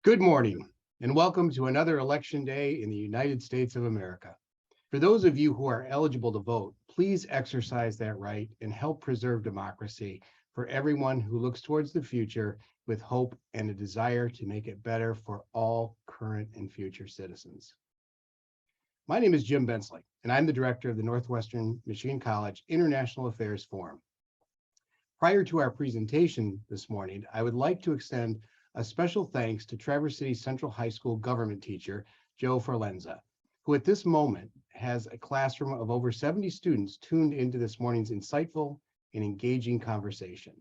Good morning, and welcome to another election day in the United States of America. For those of you who are eligible to vote, please exercise that right and help preserve democracy for everyone who looks towards the future with hope and a desire to make it better for all current and future citizens. My name is Jim Bensley, and I'm the director of the Northwestern Michigan College International Affairs Forum. Prior to our presentation this morning, I would like to extend a special thanks to Traverse City Central High School government teacher, Joe Forlenza, who at this moment has a classroom of over 70 students tuned into this morning's insightful and engaging conversation.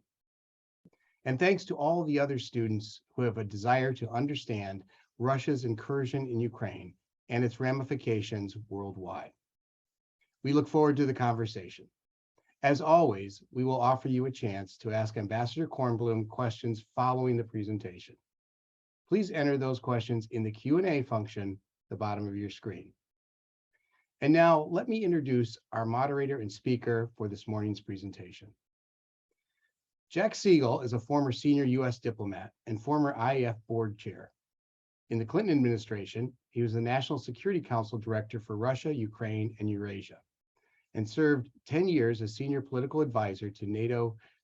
And thanks to all the other students who have a desire to understand Russia's incursion in Ukraine and its ramifications worldwide. We look forward to the conversation. As always, we will offer you a chance to ask Ambassador Kornblum questions following the presentation. Please enter those questions in the Q&A function at the bottom of your screen. And now let me introduce our moderator and speaker for this morning's presentation. Jack Segal is a former senior U.S. diplomat and former IAF Board chair. In the Clinton administration, he was the National Security Council Director for Russia, Ukraine, and Eurasia, and served 10 years as senior political advisor to the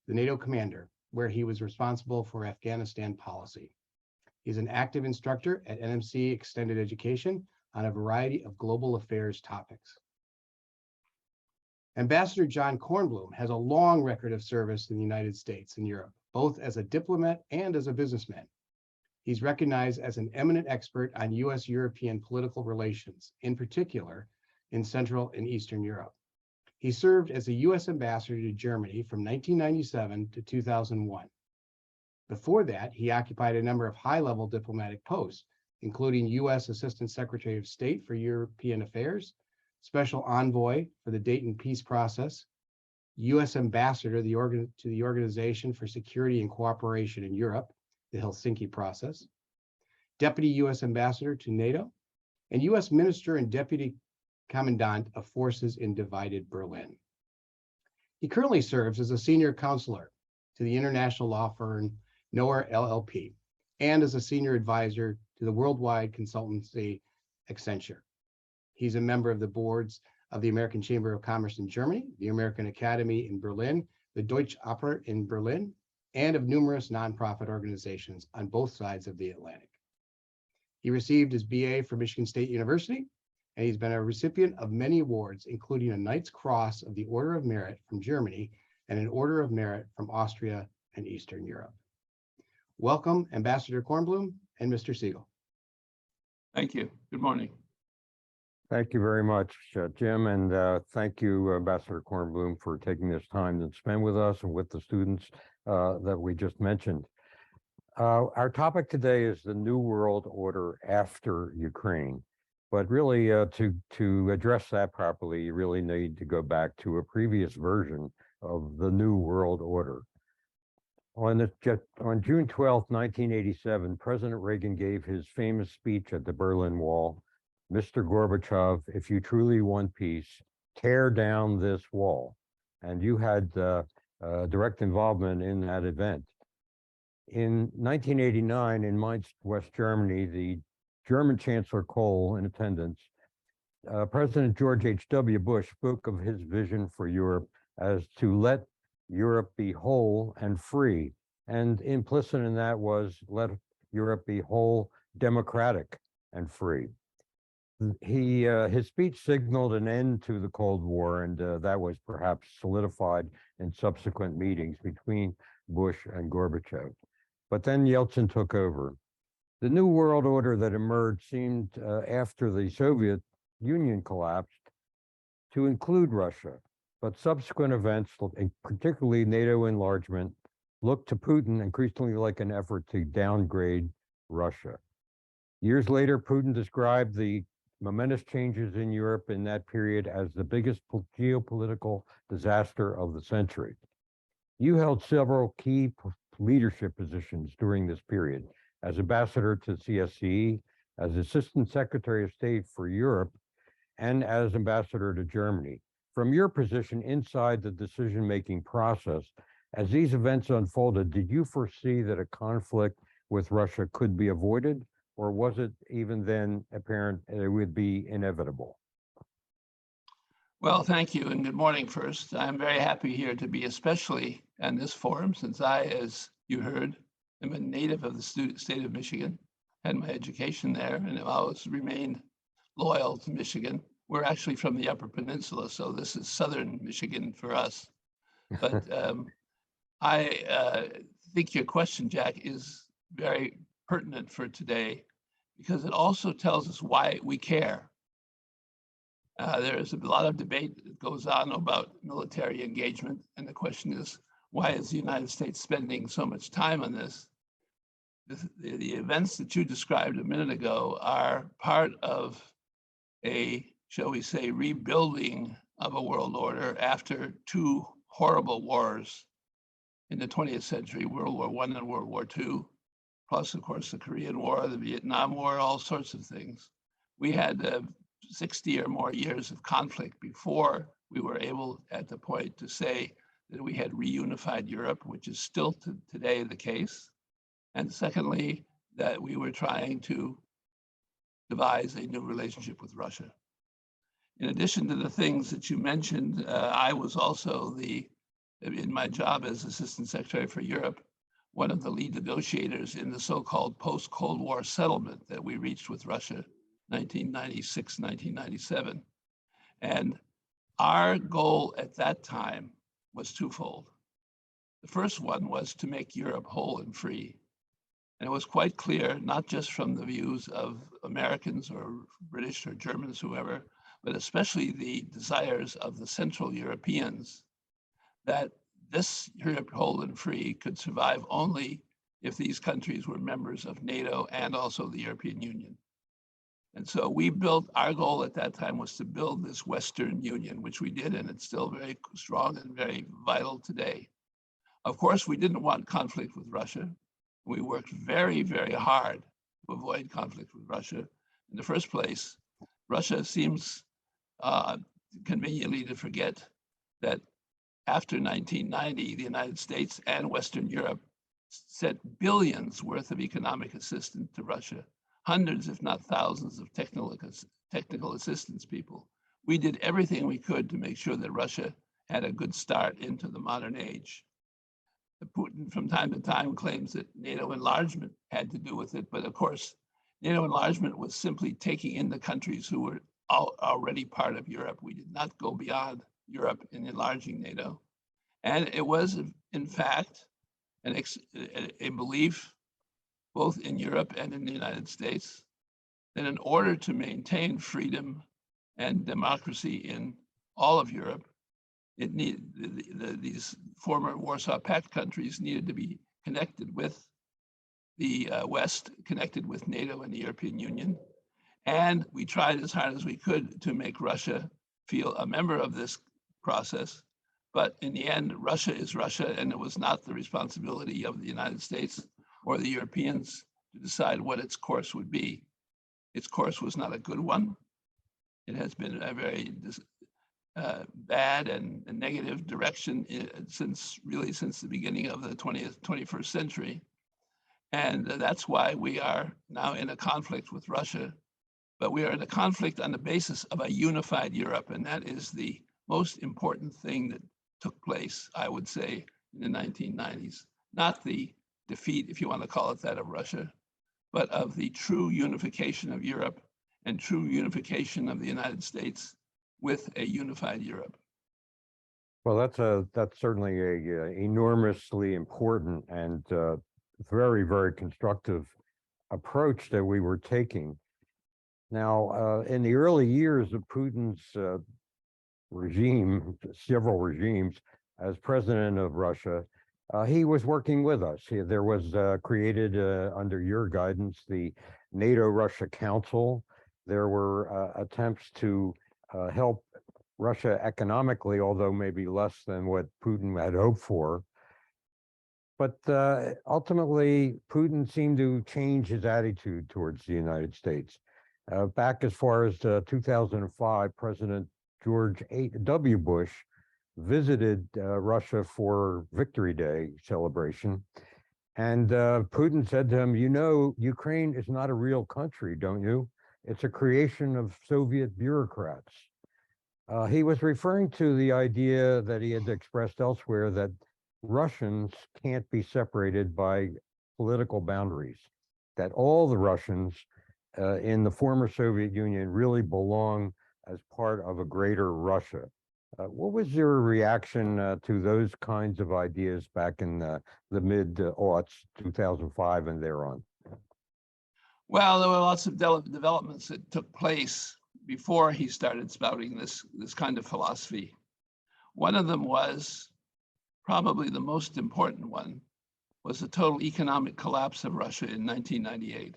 NATO commander, where he was responsible for Afghanistan policy. He's an active instructor at NMC Extended Education on a variety of global affairs topics. Ambassador John Kornblum has a long record of service in the United States and Europe, both as a diplomat and as a businessman. He's recognized as an eminent expert on U.S.-European political relations, in particular in Central and Eastern Europe. He served as a U.S. ambassador to Germany from 1997 to 2001. Before that, he occupied a number of high-level diplomatic posts, including U.S. Assistant Secretary of State for European Affairs, Special Envoy for the Dayton Peace Process, U.S. Ambassador to the Organization for Security and Cooperation in Europe, the Helsinki Process, Deputy U.S. Ambassador to NATO, and U.S. Minister and Deputy Commandant of Forces in divided Berlin. He currently serves as a senior counselor to the international law firm Noer LLP and as a senior advisor to the worldwide consultancy Accenture. He's a member of the boards of the American Chamber of Commerce in Germany, the American Academy in Berlin, the Deutsche Oper in Berlin, and of numerous nonprofit organizations on both sides of the Atlantic. He received his BA from Michigan State University, and he's been a recipient of many awards, including a Knight's Cross of the Order of Merit from Germany and an Order of Merit from Austria and Eastern Europe. Welcome, Ambassador Kornblum and Mr. Segal. Thank you. Good morning. Thank you very much, Jim, and thank you, Ambassador Kornblum, for taking this time to spend with us and with the students that we just mentioned. Our topic today is the New World Order after Ukraine. But really, to address that properly, you really need to go back to a previous version of the New World Order. On June 12, 1987, President Reagan gave his famous speech at the Berlin Wall. Mr. Gorbachev, if you truly want peace, tear down this wall. And you had direct involvement in that event. In 1989, in Mainz, West Germany, the German Chancellor Kohl in attendance, President George H.W. Bush spoke of his vision for Europe as to let Europe be whole and free. And implicit in that was let Europe be whole, democratic, and free. His speech signaled an end to the Cold War, and that was perhaps solidified in subsequent meetings between Bush and Gorbachev. But then Yeltsin took over. The New World Order that emerged seemed, after the Soviet Union collapsed, to include Russia, but subsequent events, particularly NATO enlargement, looked to Putin increasingly like an effort to downgrade Russia. Years later, Putin described the momentous changes in Europe in that period as the biggest geopolitical disaster of the century. You held several key leadership positions during this period, as ambassador to CSCE, as Assistant Secretary of State for Europe, and as ambassador to Germany. From your position inside the decision-making process, as these events unfolded, did you foresee that a conflict with Russia could be avoided, or was it even then apparent it would be inevitable? Well, thank you and good morning first. I'm very happy here to be especially in this forum since I, as you heard, am a native of the state of Michigan, had my education there, and have always remained loyal to Michigan. We're actually from the Upper Peninsula, so this is southern Michigan for us. But I think your question, Jack, is very pertinent for today because it also tells us why we care. There is a lot of debate that goes on about military engagement, and the question is, why is the United States spending so much time on this? The events that you described a minute ago are part of a, shall we say, rebuilding of a world order after two horrible wars in the 20th century, World War I and World War II, plus, of course, the Korean War, the Vietnam War, all sorts of things. We had 60 or more years of conflict before we were able at the point to say that we had reunified Europe, which is still today the case. And secondly, that we were trying to devise a new relationship with Russia. In addition to the things that you mentioned, I was also in my job as Assistant Secretary for Europe, one of the lead negotiators in the so-called post-Cold War settlement that we reached with Russia 1996, 1997. And our goal at that time was twofold. The first one was to make Europe whole and free. And it was quite clear, not just from the views of Americans or British or Germans, whoever, but especially the desires of the Central Europeans, that this Europe whole and free could survive only if these countries were members of NATO and also the European Union. And so we built, our goal at that time was to build this Western Union, which we did, and it's still very strong and very vital today. Of course, we didn't want conflict with Russia. We worked very, very hard to avoid conflict with Russia. In the first place, Russia seems conveniently to forget that after 1990, the United States and Western Europe sent billions worth of economic assistance to Russia, hundreds, if not thousands, of technical assistance people. We did everything we could to make sure that Russia had a good start into the modern age. Putin from time to time claims that NATO enlargement had to do with it, but of course, NATO enlargement was simply taking in the countries who were already part of Europe. We did not go beyond Europe in enlarging NATO. And it was, in fact, a belief, both in Europe and in the United States, that in order to maintain freedom and democracy in all of Europe, it needed these former Warsaw Pact countries needed to be connected with the West, connected with NATO and the European Union. And we tried as hard as we could to make Russia feel a member of this process. But in the end, Russia is Russia, and it was not the responsibility of the United States or the Europeans to decide what its course would be. Its course was not a good one. It has been a very bad and negative direction since the beginning of the 21st century. And that's why we are now in a conflict with Russia, but we are in a conflict on the basis of a unified Europe. And that is the most important thing that took place, I would say, in the 1990s, not the defeat, if you want to call it that, of Russia, but of the true unification of Europe and true unification of the United States with a unified Europe. Well, that's certainly a enormously important and very, very constructive approach that we were taking. Now, in the early years of Putin's regime, several regimes, as president of Russia, he was working with us. There was created under your guidance the NATO-Russia Council. There were attempts to help Russia economically, although maybe less than what Putin had hoped for. But ultimately, Putin seemed to change his attitude towards the United States. Back as far as 2005, President George W. Bush visited Russia for Victory Day celebration. And Putin said to him, you know, Ukraine is not a real country, don't you? It's a creation of Soviet bureaucrats. He was referring to the idea that he had expressed elsewhere that Russians can't be separated by political boundaries, that all the Russians in the former Soviet Union really belong as part of a greater Russia. What was your reaction to those kinds of ideas back in the mid-aughts, 2005 and thereon? Well, there were lots of developments that took place before he started spouting this kind of philosophy. One of them was, probably the most important one, was the total economic collapse of Russia in 1998.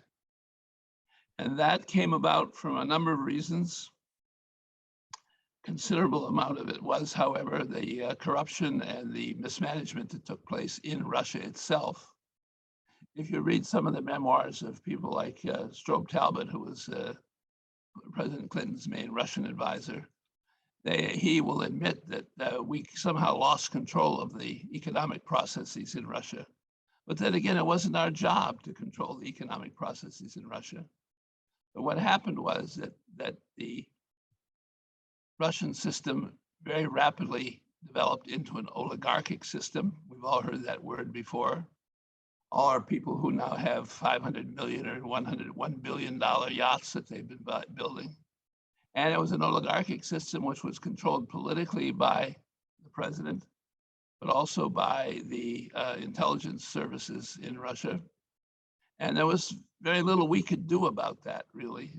And that came about from a number of reasons. Considerable amount of it was, however, the corruption and the mismanagement that took place in Russia itself. If you read some of the memoirs of people like Strobe Talbot, who was President Clinton's main Russian advisor, he will admit that we somehow lost control of the economic processes in Russia. But then again, it wasn't our job to control the economic processes in Russia. But what happened was that the Russian system very rapidly developed into an oligarchic system. We've all heard that word before. All our people who now have 500 million or $1 billion yachts that they've been building. And it was an oligarchic system which was controlled politically by the president, but also by the intelligence services in Russia. And there was very little we could do about that, really.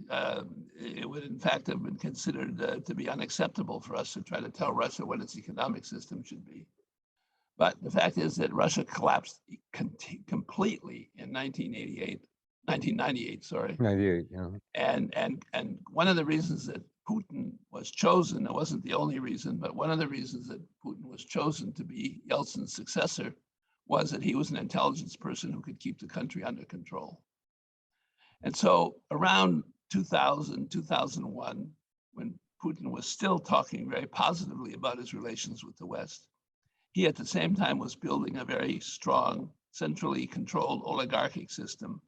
It would, in fact, have been considered to be unacceptable for us to try to tell Russia what its economic system should be. But the fact is that Russia collapsed completely in 1998, sorry. 98, yeah. And one of the reasons that Putin was chosen, it wasn't the only reason, but one of the reasons that Putin was chosen to be Yeltsin's successor was that he was an intelligence person who could keep the country under control. And so around 2000, 2001, when Putin was still talking very positively about his relations with the West, he at the same time was building a very strong, centrally controlled oligarchic system,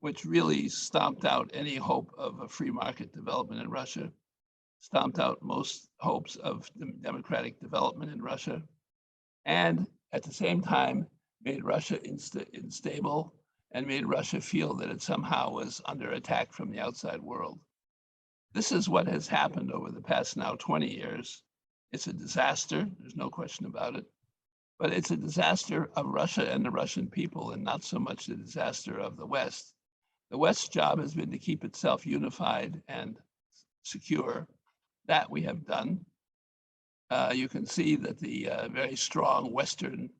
which really stomped out any hope of a free market development in Russia, stomped out most hopes of democratic development in Russia, and at the same time made Russia unstable and made Russia feel that it somehow was under attack from the outside world. This is what has happened over the past now 20 years. It's a disaster, there's no question about it, but it's a disaster of Russia and the Russian people and not so much the disaster of the West. The West's job has been to keep itself unified and secure. That we have done. You can see that the very strong Western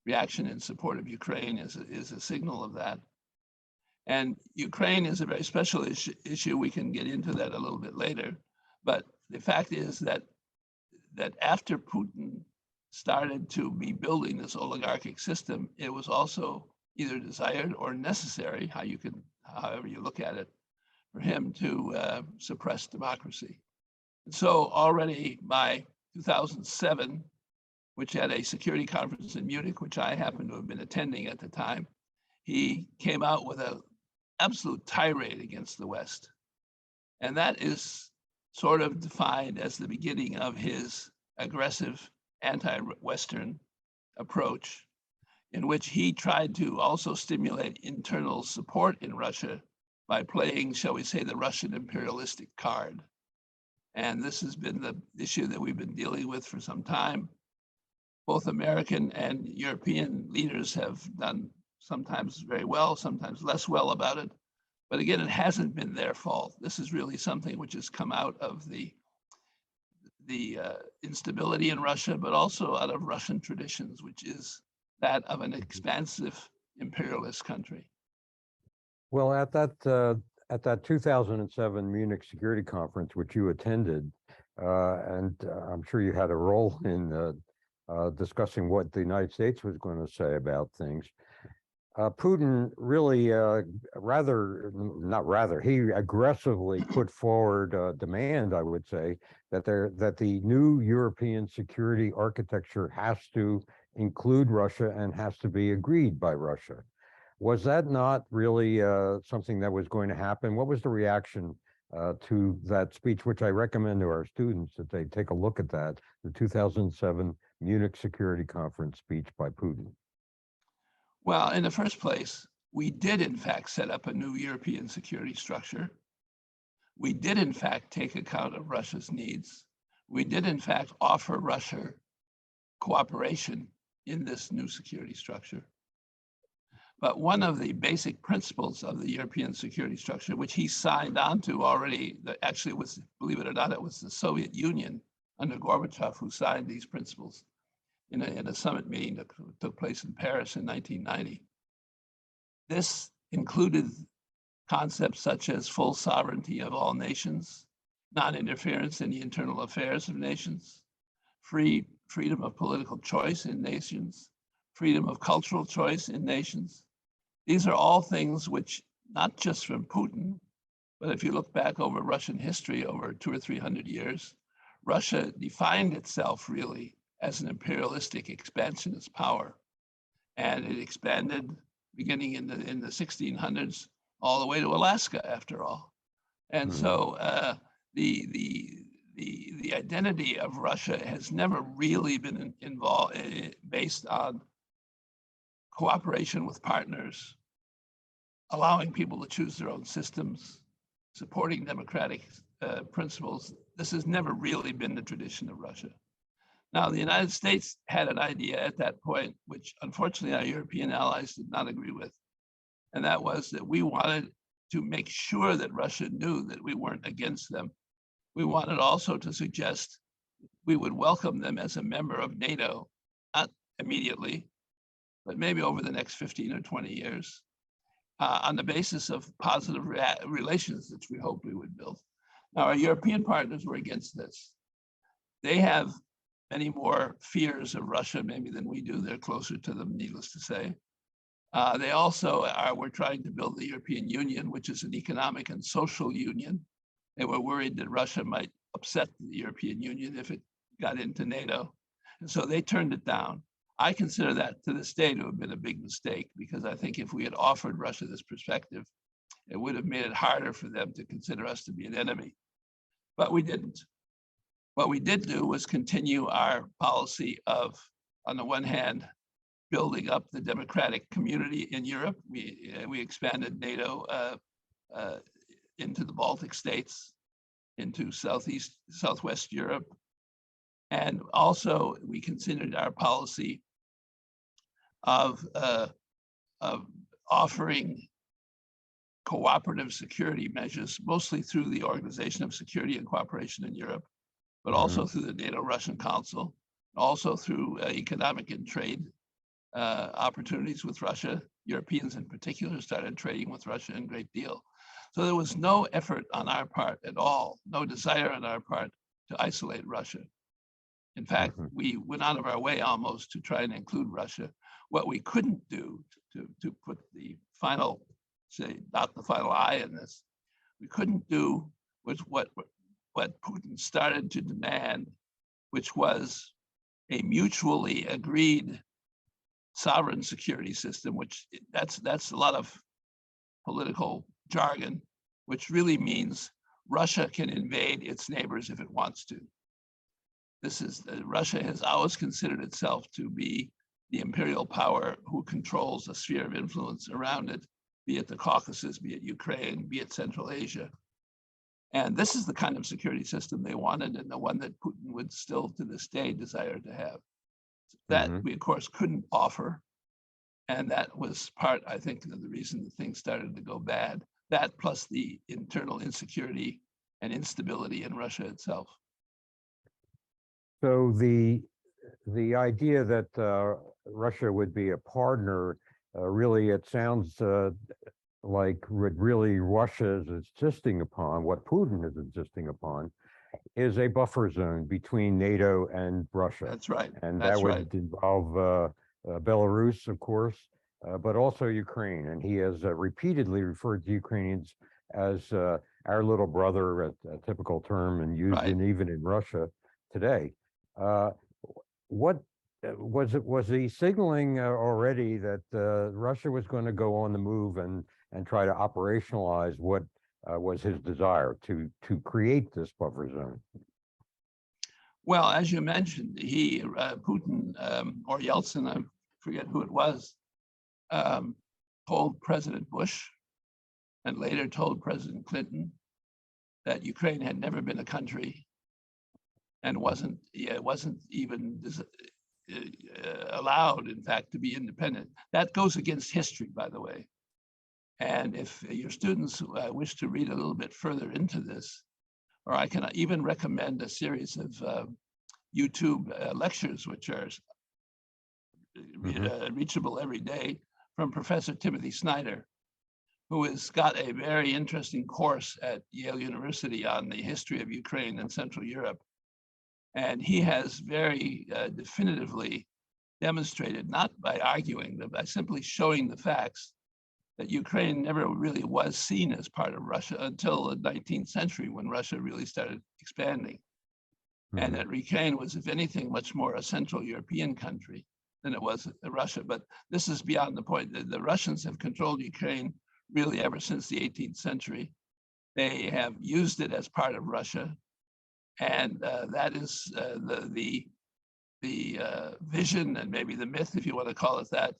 reaction in support of Ukraine is a signal of that. And Ukraine is a very special issue. We can get into that a little bit later. But the fact is that after Putin started to be building this oligarchic system, it was also either desired or necessary, however you look at it, for him to suppress democracy. And so already by 2007, which had a security conference in Munich, which I happened to have been attending at the time, he came out with an absolute tirade against the West. And that is sort of defined as the beginning of his aggressive anti-Western approach, in which he tried to also stimulate internal support in Russia by playing, shall we say, the Russian imperialistic card. And this has been the issue that we've been dealing with for some time. Both American and European leaders have done sometimes very well, sometimes less well about it. But again, it hasn't been their fault. This is really something which has come out of the instability in Russia, but also out of Russian traditions, which is that of an expansive imperialist country. Well, at that 2007 Munich Security Conference, which you attended, and I'm sure you had a role in discussing what the United States was going to say about things. Putin really, he aggressively put forward a demand, I would say, that the new European security architecture has to include Russia and has to be agreed by Russia. Was that not really something that was going to happen? What was the reaction to that speech, which I recommend to our students that they take a look at that, the 2007 Munich Security Conference speech by Putin? Well, in the first place, we did in fact set up a new European security structure. We did in fact take account of Russia's needs. We did in fact offer Russia cooperation in this new security structure. But one of the basic principles of the European security structure, which he signed on to already, actually was, believe it or not, it was the Soviet Union under Gorbachev who signed these principles in a summit meeting that took place in Paris in 1990. This included concepts such as full sovereignty of all nations, non-interference in the internal affairs of nations, freedom of political choice in nations, freedom of cultural choice in nations. These are all things which, not just from Putin, but if you look back over Russian history over 200 or 300 years, Russia defined itself really as an imperialistic expansionist power. And it expanded beginning in the 1600s all the way to Alaska, after all. And so the identity of Russia has never really been based on cooperation with partners, allowing people to choose their own systems, supporting democratic principles. This has never really been the tradition of Russia. Now, the United States had an idea at that point, which unfortunately our European allies did not agree with. And that was that we wanted to make sure that Russia knew that we weren't against them. We wanted also to suggest we would welcome them as a member of NATO, not immediately, but maybe over the next 15 or 20 years, on the basis of positive relations that we hoped we would build. Now, our European partners were against this. They have many more fears of Russia maybe than we do. They're closer to them, needless to say. They also were trying to build the European Union, which is an economic and social union. They were worried that Russia might upset the European Union if it got into NATO. And so they turned it down. I consider that to this day to have been a big mistake, because I think if we had offered Russia this perspective, it would have made it harder for them to consider us to be an enemy. But we didn't. What we did do was continue our policy of, on the one hand, building up the democratic community in Europe. We expanded NATO into the Baltic states, into Southwest Europe. And also we considered our policy of offering cooperative security measures, mostly through the Organization of Security and Cooperation in Europe, but also through the NATO-Russian Council, also through economic and trade opportunities with Russia. Europeans in particular started trading with Russia a great deal. So there was no effort on our part at all, no desire on our part to isolate Russia. In fact, we went out of our way almost to try and include Russia. What we couldn't do to put the final, say, not the final I in this, we couldn't do was what Putin started to demand, which was a mutually agreed sovereign security system, which that's a lot of political jargon, which really means Russia can invade its neighbors if it wants to. This is, Russia has always considered itself to be the imperial power who controls a sphere of influence around it, be it the Caucasus, be it Ukraine, be it Central Asia. And this is the kind of security system they wanted, and the one that Putin would still to this day desire to have. That we, of course, couldn't offer. And that was part, I think, of the reason that things started to go bad. That plus the internal insecurity and instability in Russia itself. So the idea that Russia would be a partner, really, it sounds like really Russia is insisting upon, what Putin is insisting upon, is a buffer zone between NATO and Russia. That's right. And That's that would right. involve Belarus, of course, but also Ukraine. And he has repeatedly referred to Ukrainians as our little brother, a typical term and used Right. even in Russia today. What was he signaling already that Russia was going to go on the move and try to operationalize what was his desire to create this buffer zone? Well, as you mentioned, Putin or Yeltsin, I forget who it was, told President Bush and later told President Clinton that Ukraine had never been a country and wasn't even allowed, in fact, to be independent. That goes against history, by the way. And if your students wish to read a little bit further into this, or I can even recommend a series of YouTube lectures, which are reachable every day, from Professor Timothy Snyder, who has got a very interesting course at Yale University on the history of Ukraine and Central Europe. And he has very definitively demonstrated, not by arguing, but by simply showing the facts, that Ukraine never really was seen as part of Russia until the 19th century, when Russia really started expanding. And that Ukraine was, if anything, much more a Central European country than it was Russia. But this is beyond the point. The Russians have controlled Ukraine really ever since the 18th century. They have used it as part of Russia. And that is the vision, and maybe the myth, if you want to call it that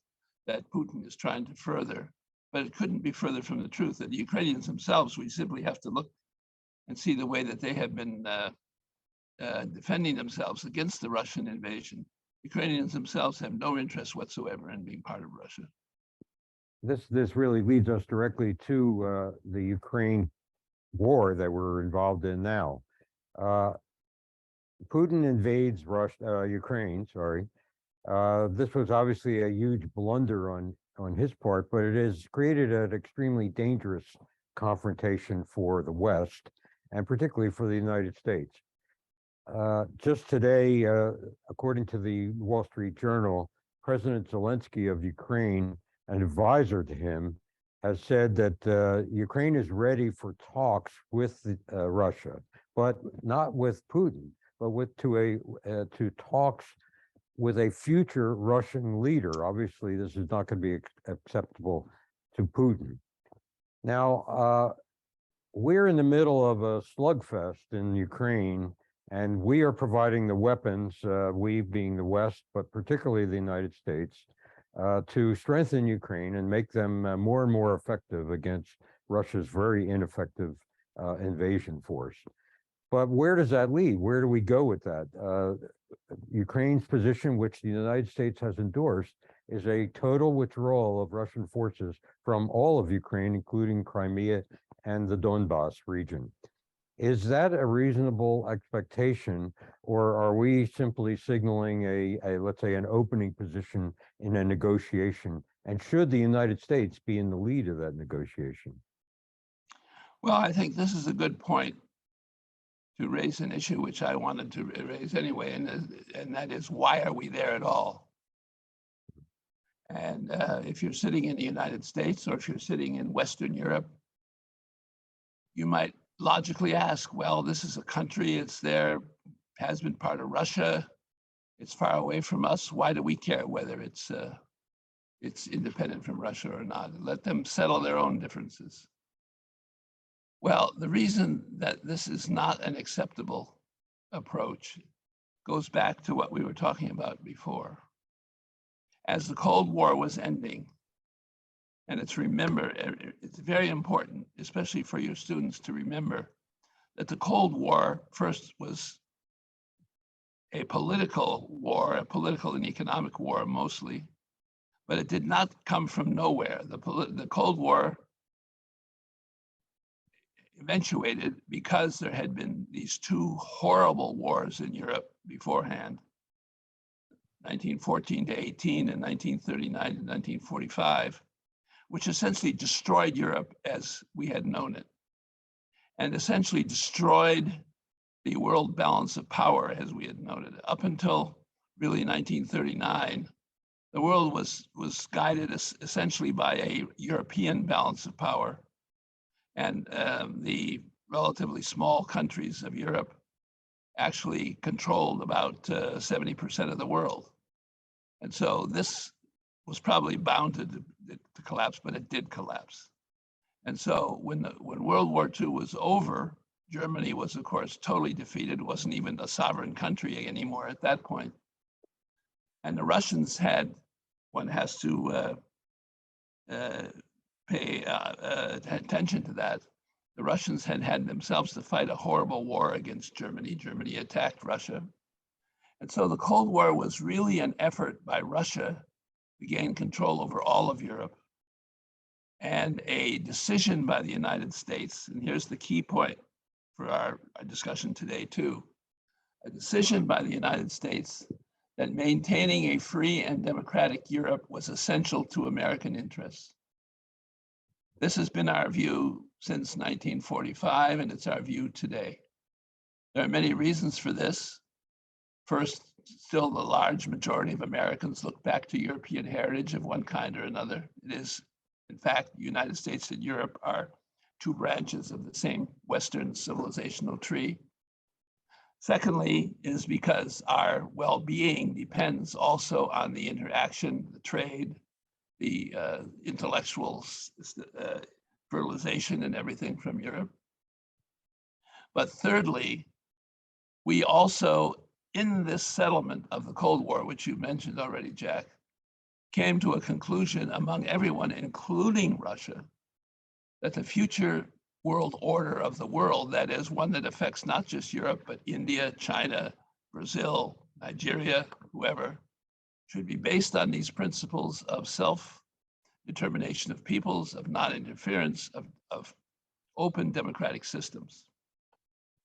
Putin is trying to further. But it couldn't be further from the truth. That the Ukrainians themselves, we simply have to look and see the way that they have been defending themselves against the Russian invasion. Ukrainians themselves have no interest whatsoever in being part of Russia. This really leads us directly to the Ukraine war that we're involved in now. Putin invades Ukraine. Sorry, this was obviously a huge blunder on his part, but it has created an extremely dangerous confrontation for the West, and particularly for the United States. Just today, according to the Wall Street Journal, President Zelensky of Ukraine, an advisor to him, has said that Ukraine is ready for talks with Russia, but not with Putin, but to talks with a future Russian leader. Obviously, this is not going to be acceptable to Putin. Now, we're in the middle of a slugfest in Ukraine, and we are providing the weapons, we being the West, but particularly the United States, to strengthen Ukraine and make them more and more effective against Russia's very ineffective invasion force. But where does that lead? Where do we go with that? Ukraine's position, which the United States has endorsed, is a total withdrawal of Russian forces from all of Ukraine, including Crimea and the Donbas region. Is that a reasonable expectation, or are we simply signaling let's say, an opening position in a negotiation? And should the United States be in the lead of that negotiation? Well, I think this is a good point to raise an issue which I wanted to raise anyway, and that is, why are we there at all? And if you're sitting in the United States, or if you're sitting in Western Europe, you might logically ask, well, this is a country, it's there, has been part of Russia, it's far away from us. Why do we care whether it's independent from Russia or not? Let them settle their own differences. Well, the reason that this is not an acceptable approach goes back to what we were talking about before. As the Cold War was ending, and it's very important, especially for your students, to remember that the Cold War first was a political war, a political and economic war mostly, but it did not come from nowhere. The Cold War eventuated because there had been these two horrible wars in Europe beforehand, 1914 to 18 and 1939 to 1945, which essentially destroyed Europe as we had known it, and essentially destroyed the world balance of power as we had known it. Up until really 1939, the world was guided essentially by a European balance of power, and the relatively small countries of Europe actually controlled about 70% of the world. And so this was probably bound to collapse, but it did collapse. And so when World War II was over, Germany was, of course, totally defeated, wasn't even a sovereign country anymore at that point. And the Russians had, one has to pay attention to that. The Russians had themselves to fight a horrible war against Germany. Germany attacked Russia. And so the Cold War was really an effort by Russia to gain control over all of Europe, and a decision by the United States, and here's the key point for our discussion today too, a decision by the United States that maintaining a free and democratic Europe was essential to American interests. This has been our view since 1945, and it's our view today. There are many reasons for this. First, still the large majority of Americans look back to European heritage of one kind or another. It is, in fact, the United States and Europe are two branches of the same Western civilizational tree. Secondly, is because our well-being depends also on the interaction, the trade, the intellectual fertilization and everything from Europe. But thirdly, we also, in this settlement of the Cold War, which you mentioned already, Jack, came to a conclusion among everyone, including Russia, that the future world order of the world, that is one that affects not just Europe, but India, China, Brazil, Nigeria, whoever, should be based on these principles of self-determination of peoples, of non-interference, of open democratic systems.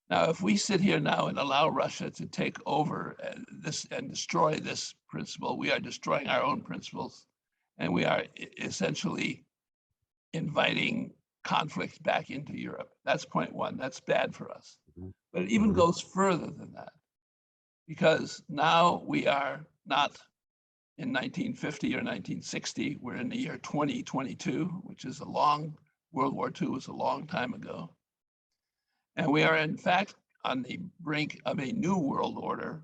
Now, if we sit here now and allow Russia to take over this and destroy this principle, we are destroying our own principles, and we are essentially inviting conflict back into Europe. That's point one. That's bad for us. But it even goes further than that, because now we are not in 1950 or 1960. We're in the year 2022, which is a long, World War II was a long time ago. And we are, in fact, on the brink of a new world order,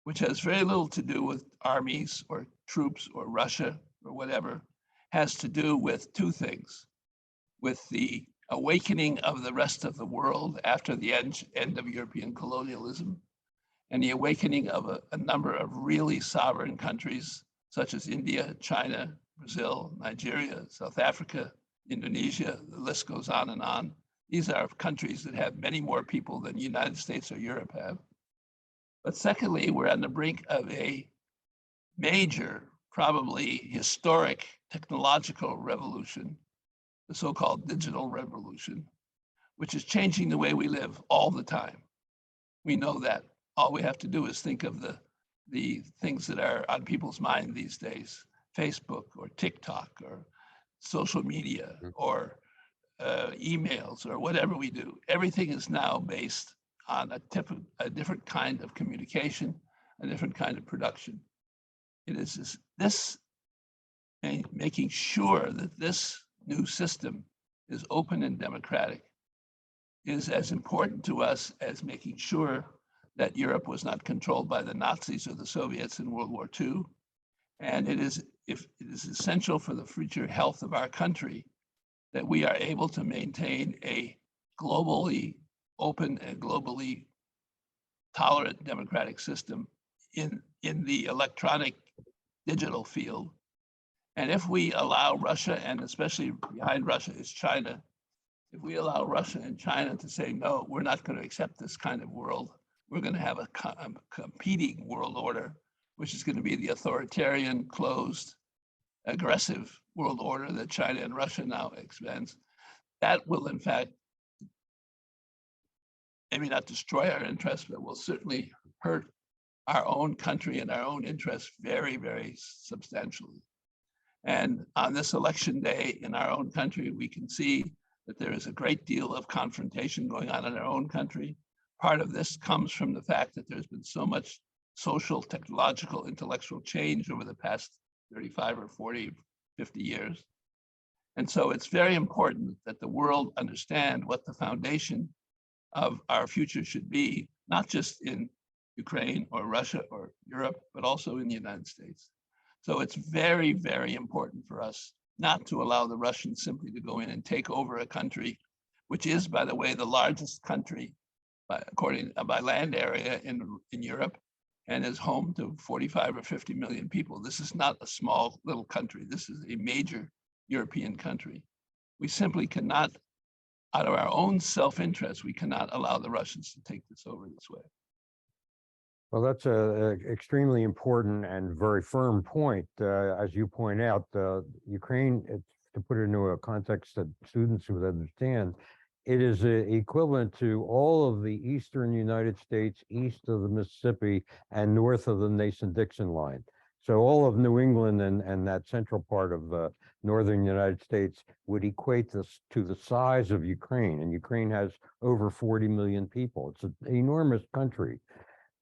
which has very little to do with armies or troops or Russia or whatever, has to do with two things: with the awakening of the rest of the world after the end of European colonialism, and the awakening of a number of really sovereign countries, such as India, China, Brazil, Nigeria, South Africa, Indonesia, the list goes on and on. These are countries that have many more people than the United States or Europe have. But secondly, we're on the brink of a major, probably historic technological revolution, the so-called digital revolution, which is changing the way we live all the time. We know that. All we have to do is think of the things that are on people's mind these days: Facebook or TikTok or social media or emails or whatever we do. Everything is now based on a different kind of communication, a different kind of production. It is this making sure that this new system is open and democratic is as important to us as making sure that Europe was not controlled by the Nazis or the Soviets in World War II. And it is essential for the future health of our country that we are able to maintain a globally open and globally tolerant democratic system in the electronic digital field. And if we allow Russia, and especially behind Russia is China, if we allow Russia and China to say, no, we're not going to accept this kind of world, we're going to have a competing world order, which is going to be the authoritarian, closed, aggressive world order that China and Russia now expands, that will in fact, maybe not destroy our interests, but will certainly hurt our own country and our own interests very, very substantially. And on this election day in our own country, we can see that there is a great deal of confrontation going on in our own country. Part of this comes from the fact that there's been so much social, technological, intellectual change over the past 35 or 40, 50 years. And so it's very important that the world understand what the foundation of our future should be, not just in Ukraine or Russia or Europe, but also in the United States. So it's very, very important for us not to allow the Russians simply to go in and take over a country, which is, by the way, the largest country by land area in Europe, and is home to 45 or 50 million people. This is not a small little country. This is a major European country. We simply cannot, out of our own self-interest, we cannot allow the Russians to take this over this way. Well, that's a extremely important and very firm point. As you point out, Ukraine, to put it into a context that students would understand, it is equivalent to all of the eastern United States, east of the Mississippi and north of the Mason-Dixon line. So all of New England and that central part of the northern United States would equate this to the size of Ukraine. And Ukraine has over 40 million people. It's an enormous country,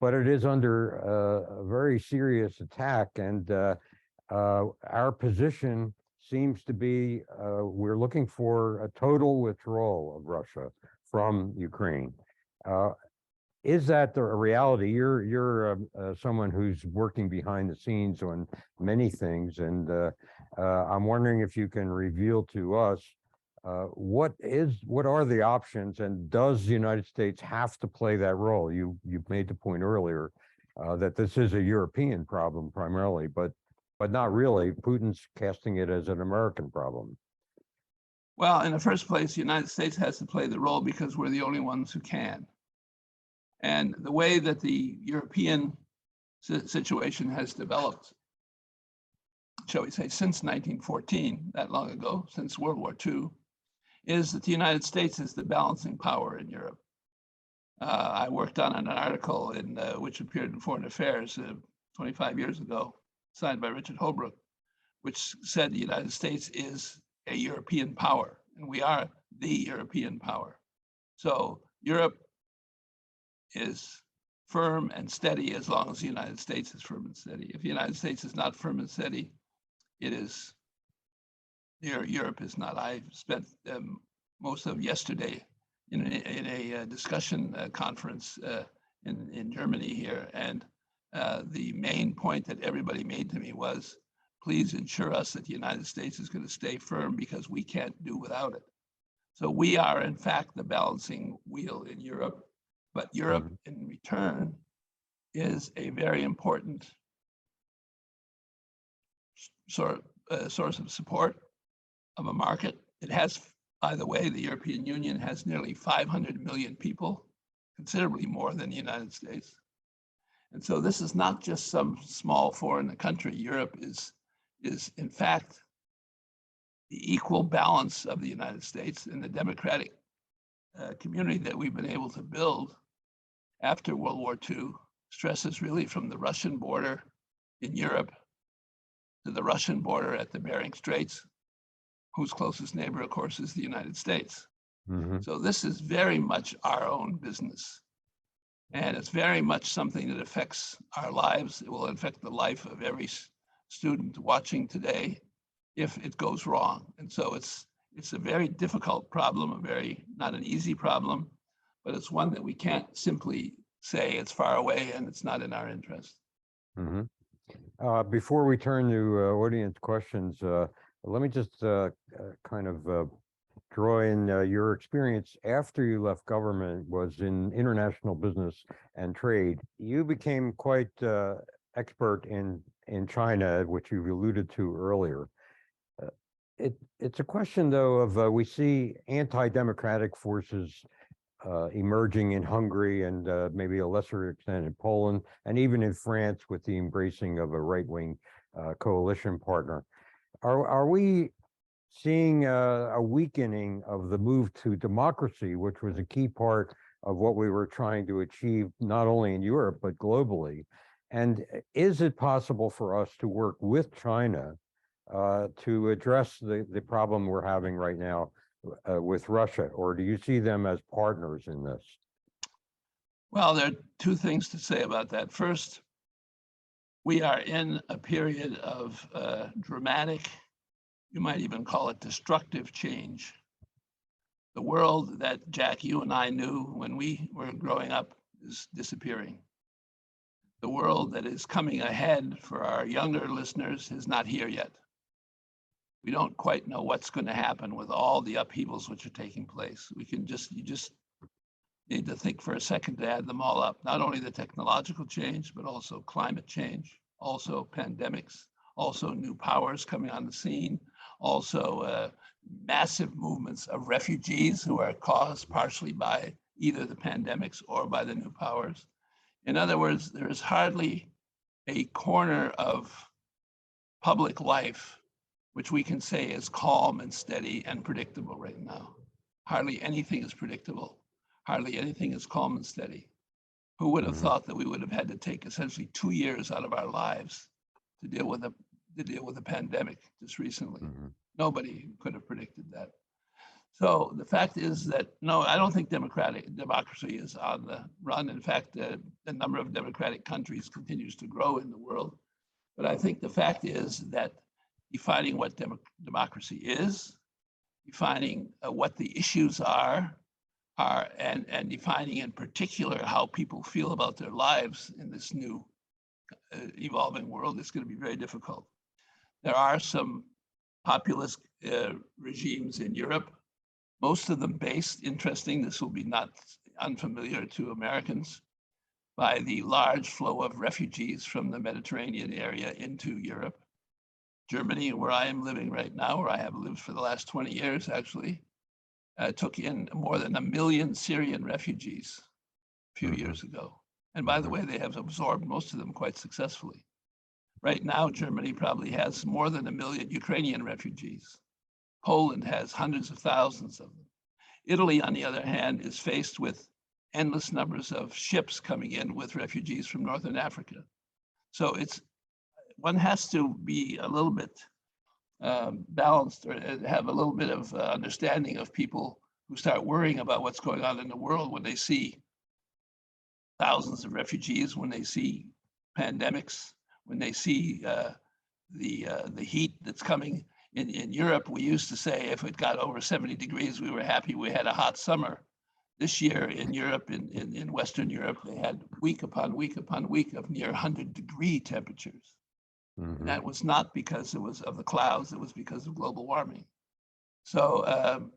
but it is under a very serious attack. And our position seems to be we're looking for a total withdrawal of Russia from Ukraine. Is that the reality? You're someone who's working behind the scenes on many things, and I'm wondering if you can reveal to us what are the options, and does the United States have to play that role? You made the point earlier that this is a European problem primarily, but not really. Putin's casting it as an American problem. Well, in the first place, the United States has to play the role because we're the only ones who can. And the way that the European situation has developed, shall we say, since 1914, that long ago, since World War II, is that the United States is the balancing power in Europe. I worked on an article which appeared in Foreign Affairs 25 years ago, signed by Richard Holbrooke, which said the United States is a European power, and we are the European power. So Europe is firm and steady as long as the United States is firm and steady. If the United States is not firm and steady, Europe is not. I spent most of yesterday in a discussion conference in Germany here, and the main point that everybody made to me was, please ensure us that the United States is going to stay firm because we can't do without it. So we are, in fact, the balancing wheel in Europe, but Europe in return is a very important source of support of a market. It has, by the way, the European Union has nearly 500 million people, considerably more than the United States. And so this is not just some small foreign country. Europe is in fact the equal balance of the United States, and the democratic community that we've been able to build after World War II stresses really from the Russian border in Europe to the Russian border at the Bering Straits, whose closest neighbor, of course, is the United States. So this is very much our own business. And it's very much something that affects our lives. It will affect the life of every student watching today if it goes wrong. And so it's a very difficult problem, not an easy problem, but it's one that we can't simply say it's far away and it's not in our interest. Before we turn to audience questions, let me just kind of draw in your experience after you left government was in international business and trade. You became quite expert in China, which you alluded to earlier. It's a question, though, of we see anti-democratic forces emerging in Hungary and maybe a lesser extent in Poland, and even in France with the embracing of a right-wing coalition partner. Are we seeing a weakening of the move to democracy, which was a key part of what we were trying to achieve, not only in Europe, but globally? And is it possible for us to work with China to address the problem we're having right now with Russia, or do you see them as partners in this? Well, there are two things to say about that. First, we are in a period of dramatic, you might even call it destructive change. The world that, Jack, you and I knew when we were growing up is disappearing. the world that is coming ahead for our younger listeners is not here yet. We don't quite know what's going to happen with all the upheavals which are taking place. You just need to think for a second to add them all up. Not only the technological change, but also climate change, also pandemics, also new powers coming on the scene, also massive movements of refugees who are caused partially by either the pandemics or by the new powers. In other words, there is hardly a corner of public life which we can say is calm and steady and predictable right now. Hardly anything is predictable. Hardly anything is calm and steady. Who would have thought that we would have had to take essentially 2 years out of our lives to deal with the pandemic just recently? Nobody could have predicted that. So the fact is that, no, I don't think democracy is on the run. In fact, the number of democratic countries continues to grow in the world. But I think the fact is that defining what democracy is, defining what the issues are and defining in particular how people feel about their lives in this new evolving world is going to be very difficult. There are some populist regimes in Europe, most of them based, interesting, this will be not unfamiliar to Americans, by the large flow of refugees from the Mediterranean area into Europe. Germany, where I am living right now, where I have lived for the last 20 years actually, took in more than 1 million Syrian refugees a few years ago. And by the way, they have absorbed most of them quite successfully. Right now, Germany probably has more than 1 million Ukrainian refugees. Poland has hundreds of thousands of them. Italy, on the other hand, is faced with endless numbers of ships coming in with refugees from Northern Africa. So one has to be a little bit balanced or have a little bit of understanding of people who start worrying about what's going on in the world when they see thousands of refugees, when they see pandemics, when they see the heat that's coming. In Europe, we used to say if it got over 70 degrees, we were happy we had a hot summer. This year in Europe, in Western Europe, they had week upon week upon week of near 100-degree temperatures. And that was not because it was of the clouds, it was because of global warming. So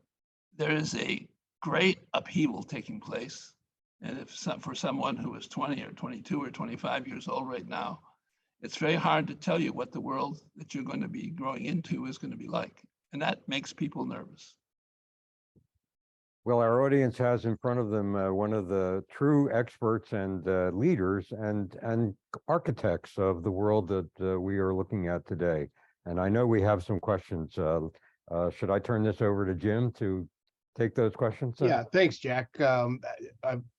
there is a great upheaval taking place. And for someone who is 20 or 22 or 25 years old right now, it's very hard to tell you what the world that you're going to be growing into is going to be like. And that makes people nervous. Well, our audience has in front of them one of the true experts and leaders and architects of the world that we are looking at today. And I know we have some questions. Should I turn this over to Jim to take those questions? Yeah, thanks, Jack.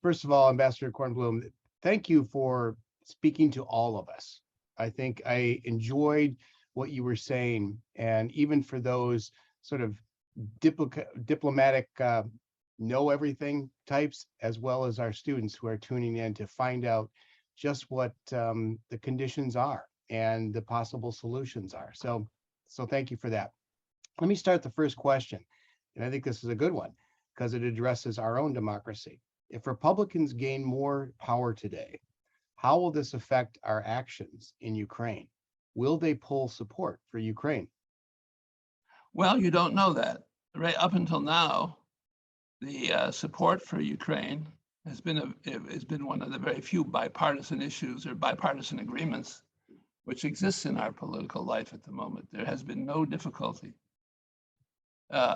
First of all, Ambassador Kornblum, thank you for speaking to all of us. I think I enjoyed what you were saying, and even for those sort of diplomatic know everything types, as well as our students who are tuning in to find out just what the conditions are and the possible solutions are. So thank you for that. Let me start the first question, and I think this is a good one because it addresses our own democracy. If Republicans gain more power today, how will this affect our actions in Ukraine? Will they pull support for Ukraine? Well, you don't know that. Right up until now, the support for Ukraine has been one of the very few bipartisan issues or bipartisan agreements which exists in our political life at the moment. There has been no difficulty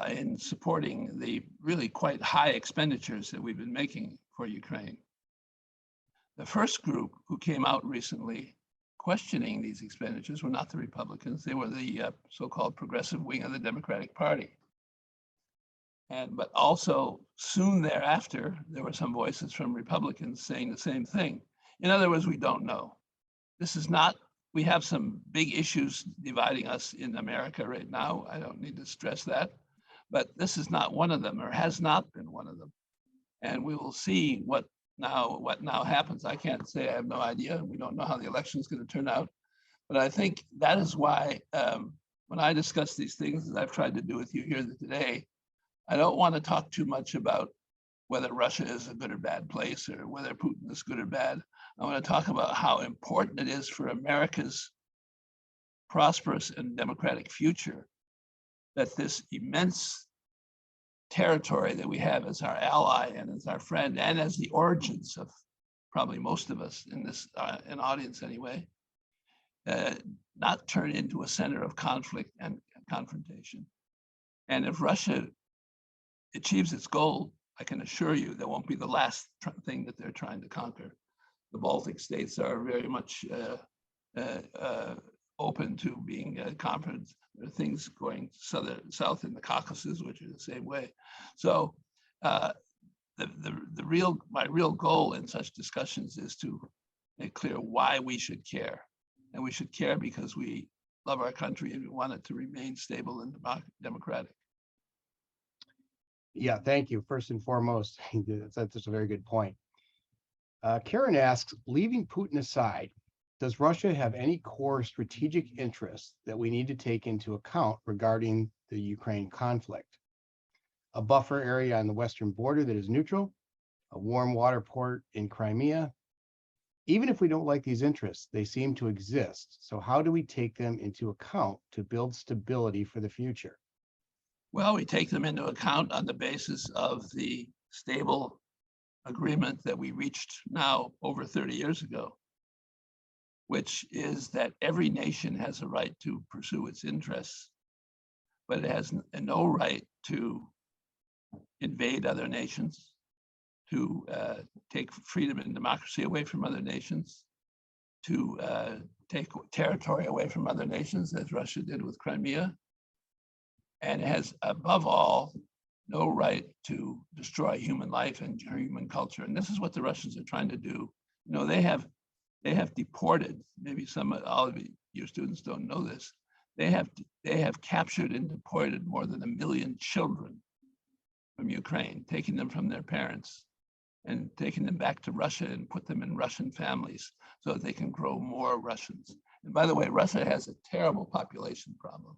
in supporting the really quite high expenditures that we've been making for Ukraine. The first group who came out recently questioning these expenditures were not the Republicans, they were the so-called progressive wing of the Democratic Party. But also soon thereafter, there were some voices from Republicans saying the same thing. In other words, we don't know. This is not, we have some big issues dividing us in America right now. I don't need to stress that, but this is not one of them or has not been one of them. And we will see what now happens. I can't say, I have no idea. We don't know how the election is going to turn out. But I think that is why when I discuss these things, as I've tried to do with you here today, I don't want to talk too much about whether Russia is a good or bad place or whether Putin is good or bad. I want to talk about how important it is for America's prosperous and democratic future that this immense territory that we have as our ally and as our friend and as the origins of probably most of us in this an audience anyway, not turn into a center of conflict and confrontation. And if Russia achieves its goal, I can assure you that won't be the last thing that they're trying to conquer. The Baltic states are very much open to being conquered. There are things going south in the Caucasus, which are the same way. So my real goal in such discussions is to make clear why we should care. And we should care because we love our country and we want it to remain stable and democratic. Yeah, thank you. First and foremost, that's a very good point. Karen asks, leaving Putin aside, does Russia have any core strategic interests that we need to take into account regarding the Ukraine conflict? A buffer area on the western border that is neutral, a warm water port in Crimea. Even if we don't like these interests, they seem to exist. So how do we take them into account to build stability for the future? Well, we take them into account on the basis of the stable agreement that we reached now over 30 years ago, which is that every nation has a right to pursue its interests, but it has no right to invade other nations, to take freedom and democracy away from other nations, to take territory away from other nations, as Russia did with Crimea. And it has, above all, no right to destroy human life and human culture. And this is what the Russians are trying to do. You know, they have deported, maybe all of your students don't know this, they have captured and deported more than 1 million children from Ukraine, taking them from their parents and taking them back to Russia and put them in Russian families so that they can grow more Russians. And by the way, Russia has a terrible population problem,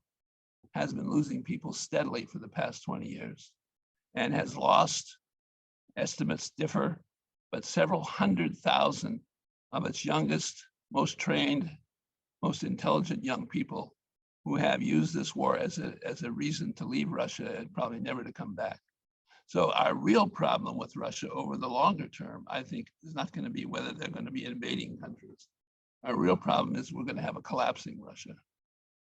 has been losing people steadily for the past 20 years and has lost, estimates differ, but several 100,000 of its youngest, most trained, most intelligent young people who have used this war as a reason to leave Russia and probably never to come back. So our real problem with Russia over the longer term, I think, is not going to be whether they're going to be invading countries. Our real problem is we're going to have a collapsing Russia.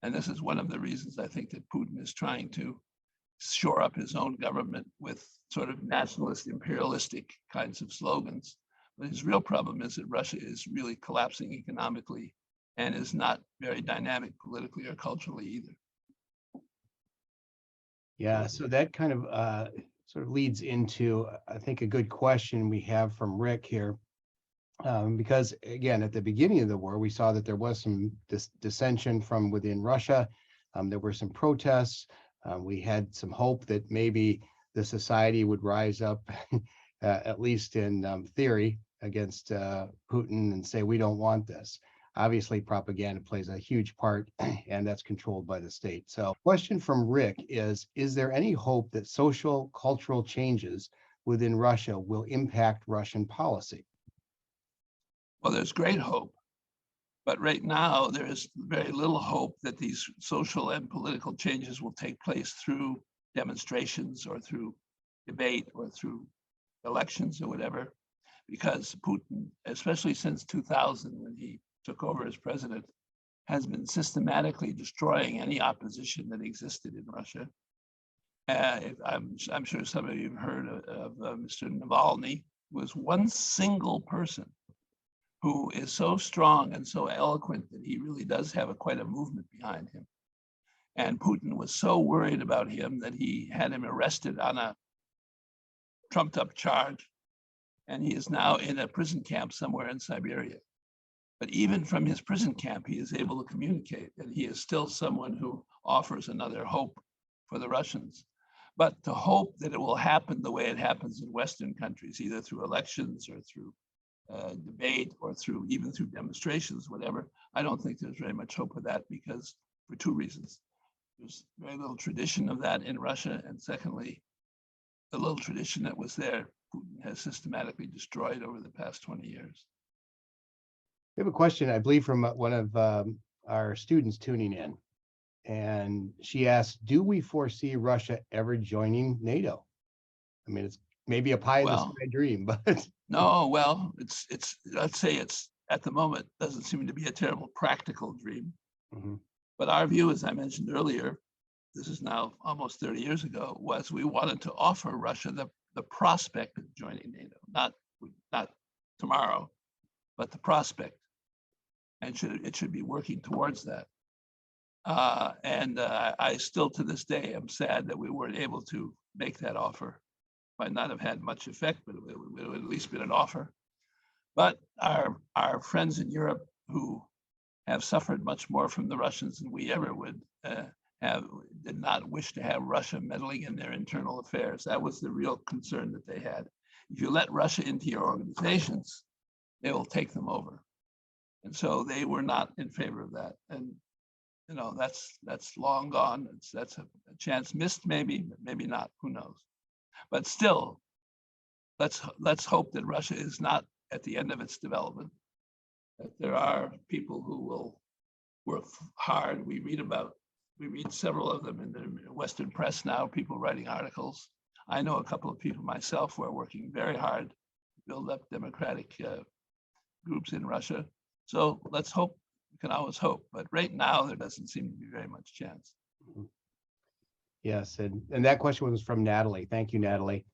And this is one of the reasons I think that Putin is trying to shore up his own government with sort of nationalist, imperialistic kinds of slogans. But his real problem is that Russia is really collapsing economically and is not very dynamic politically or culturally either. Yeah, so that kind of sort of leads into, I think, a good question we have from Rick here. Because again, at the beginning of the war, we saw that there was some dissension from within Russia. There were some protests. We had some hope that maybe the society would rise up, at least in theory, against Putin and say, we don't want this. Obviously, propaganda plays a huge part, and that's controlled by the state. So question from Rick is there any hope that social, cultural changes within Russia will impact Russian policy? Well, there's great hope, but right now there is very little hope that these social and political changes will take place through demonstrations or through debate or through elections or whatever, because Putin, especially since 2000 when he took over as president, has been systematically destroying any opposition that existed in Russia. I'm sure some of you have heard of Mr. Navalny, who was one single person who is so strong and so eloquent that he really does have quite a movement behind him. And Putin was so worried about him that he had him arrested on a trumped up charge. And he is now in a prison camp somewhere in Siberia. But even from his prison camp, he is able to communicate, and he is still someone who offers another hope for the Russians. But to hope that it will happen the way it happens in Western countries, either through elections or through debate or even through demonstrations, whatever, I don't think there's very much hope of that, because for two reasons. There's very little tradition of that in Russia, and secondly, the little tradition that was there, Putin has systematically destroyed over the past 20 years. We have a question, I believe, from one of our students tuning in. And she asked, do we foresee Russia ever joining NATO? I mean, it's maybe a pie in the Well, sky dream, but no, well, let's say it's at the moment, doesn't seem to be a terrible practical dream. Mhm. But our view, as I mentioned earlier, this is now almost 30 years ago, was we wanted to offer Russia the prospect of joining NATO, not tomorrow, but the prospect. And it should be working towards that. I still to this day am sad that we weren't able to make that offer. Might not have had much effect, but it would have at least been an offer. But our friends in Europe who have suffered much more from the Russians than we ever would did not wish to have Russia meddling in their internal affairs. That was the real concern that they had. If you let Russia into your organizations, they will take them over. And so they were not in favor of that. And you know, that's long gone. That's a chance missed, maybe, but maybe not. Who knows? But still, let's hope that Russia is not at the end of its development. That there are people who will work hard. We read several of them in the Western press now. People writing articles. I know a couple of people myself who are working very hard to build up democratic groups in Russia. So let's hope. We can always hope, but right now there doesn't seem to be very much chance. Yes, and that question was from Natalie. Thank you, Natalie.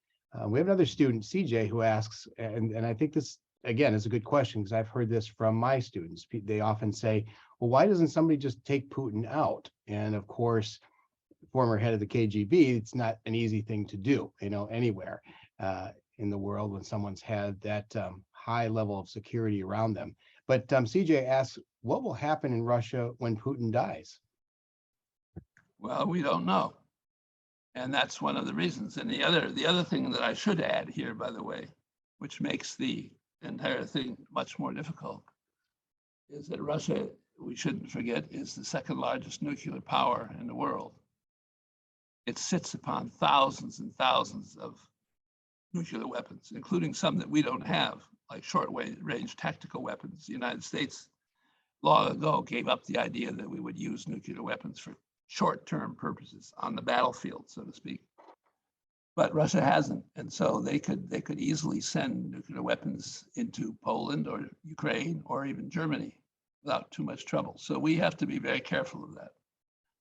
We have another student, CJ, who asks, and I think this, again, is a good question because I've heard this from my students. They often say, well, why doesn't somebody just take Putin out? And of course, former head of the KGB, it's not an easy thing to do, you know, anywhere in the world when someone's had that high level of security around them. But CJ asks, what will happen in Russia when Putin dies? Well, we don't know. And that's one of the reasons. And the other thing that I should add here, by the way, which makes the entire thing much more difficult, is that Russia, we shouldn't forget, is the second largest nuclear power in the world. It sits upon thousands and thousands of nuclear weapons, including some that we don't have, like short-range tactical weapons. The United States long ago gave up the idea that we would use nuclear weapons for short-term purposes on the battlefield, so to speak. But Russia hasn't, and so they could easily send nuclear weapons into Poland or Ukraine or even Germany without too much trouble. So we have to be very careful of that.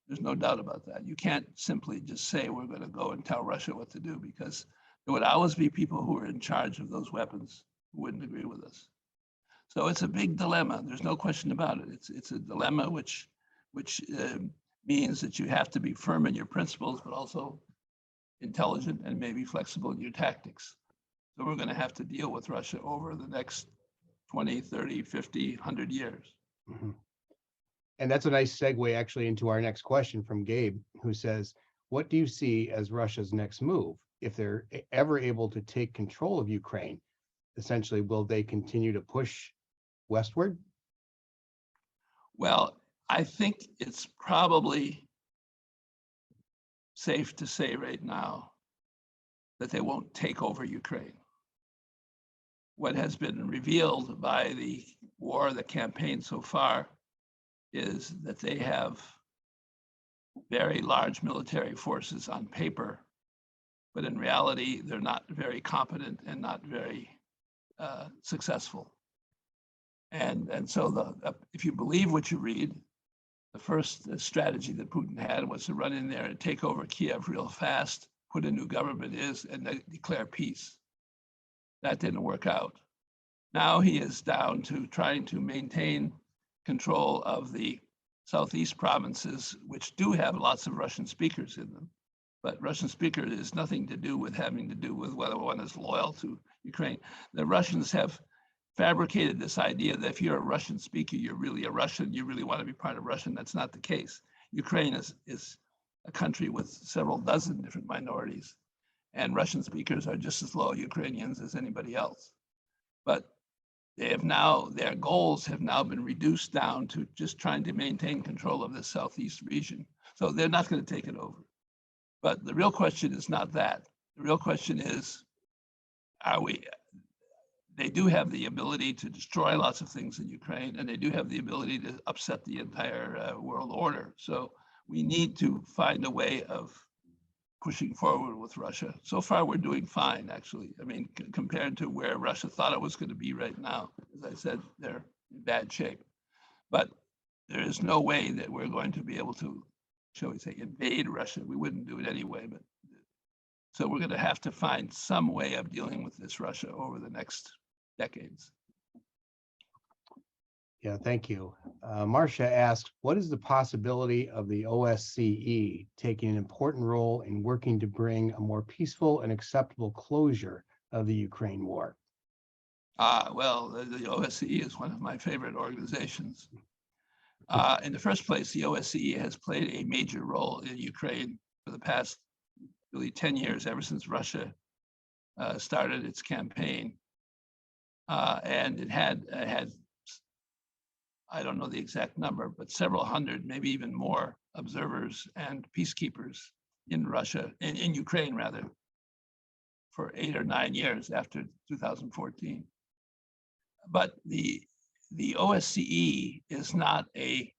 There's no doubt about that. You can't simply just say we're going to go and tell Russia what to do, because there would always be people who are in charge of those weapons who wouldn't agree with us. So it's a big dilemma. There's no question about it. It's a dilemma which means that you have to be firm in your principles, but also intelligent and maybe flexible in your tactics. So we're going to have to deal with Russia over the next 20, 30, 50, 100 years. Mm-hmm. And that's a nice segue actually into our next question from Gabe, who says, what do you see as Russia's next move? If they're ever able to take control of Ukraine, essentially, will they continue to push westward? Well, I think it's probably safe to say right now that they won't take over Ukraine. What has been revealed by the war, the campaign so far, is that they have very large military forces on paper, but in reality, they're not very competent and not very successful. And so if you believe what you read, the first strategy that Putin had was to run in there and take over Kiev real fast, put a new government and then declare peace. That didn't work out. Now he is down to trying to maintain control of the southeast provinces, which do have lots of Russian speakers in them. But Russian speaker is nothing to do with having to do with whether one is loyal to Ukraine. The Russians have fabricated this idea that if you're a Russian speaker, you're really a Russian, you really want to be part of Russian. That's not the case. Ukraine is a country with several dozen different minorities, and Russian speakers are just as loyal Ukrainians as anybody else. But their goals have now been reduced down to just trying to maintain control of the southeast region. So they're not going to take it over. But the real question is not that. The real question is, they do have the ability to destroy lots of things in Ukraine, and they do have the ability to upset the entire world order. So we need to find a way of pushing forward with Russia. So far, we're doing fine, actually. I mean, compared to where Russia thought it was going to be right now. As I said, they're in bad shape. But there is no way that we're going to be able to, shall we say, invade Russia. We wouldn't do it anyway. But so we're going to have to find some way of dealing with this Russia over the next decades. Yeah, thank you. Marcia asked, what is the possibility of the OSCE taking an important role in working to bring a more peaceful and acceptable closure of the Ukraine war? Well, the OSCE is one of my favorite organizations. In the first place, the OSCE has played a major role in Ukraine for the past really 10 years, ever since Russia started its campaign. And it had, I don't know the exact number, but several hundred, maybe even more observers and peacekeepers in Russia, in Ukraine rather, for 8 or 9 years after 2014. But the OSCE is not a,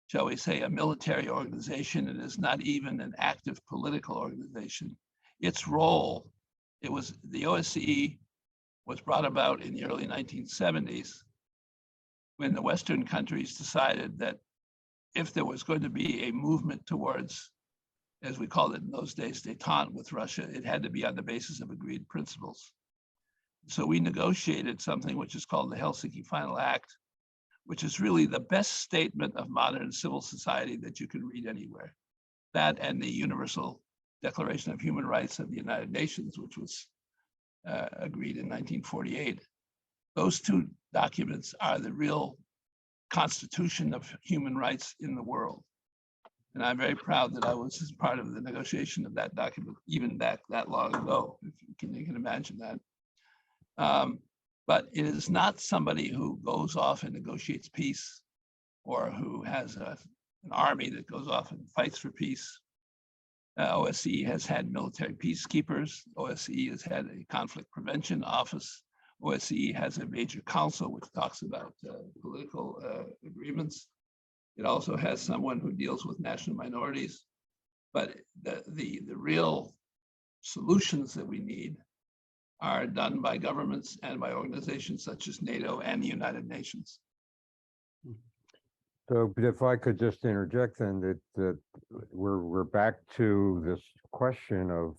shall we say, a military organization. It is not even an active political organization. Its role, the OSCE was brought about in the early 1970s when the Western countries decided that if there was going to be a movement towards, as we called it in those days, détente with Russia, it had to be on the basis of agreed principles. So we negotiated something which is called the Helsinki Final Act, which is really the best statement of modern civil society that you can read anywhere. That and the Universal Declaration of Human Rights of the United Nations, which was agreed in 1948. Those two documents are the real constitution of human rights in the world. And I'm very proud that I was part of the negotiation of that document, even back that long ago, if you can imagine that. But it is not somebody who goes off and negotiates peace or who has an army that goes off and fights for peace. OSCE has had military peacekeepers. OSCE has had a conflict prevention office. OSCE has a major council which talks about political agreements. It also has someone who deals with national minorities. But the real solutions that we need are done by governments and by organizations such as NATO and the United Nations. So, but if I could just interject then, that we're back to this question of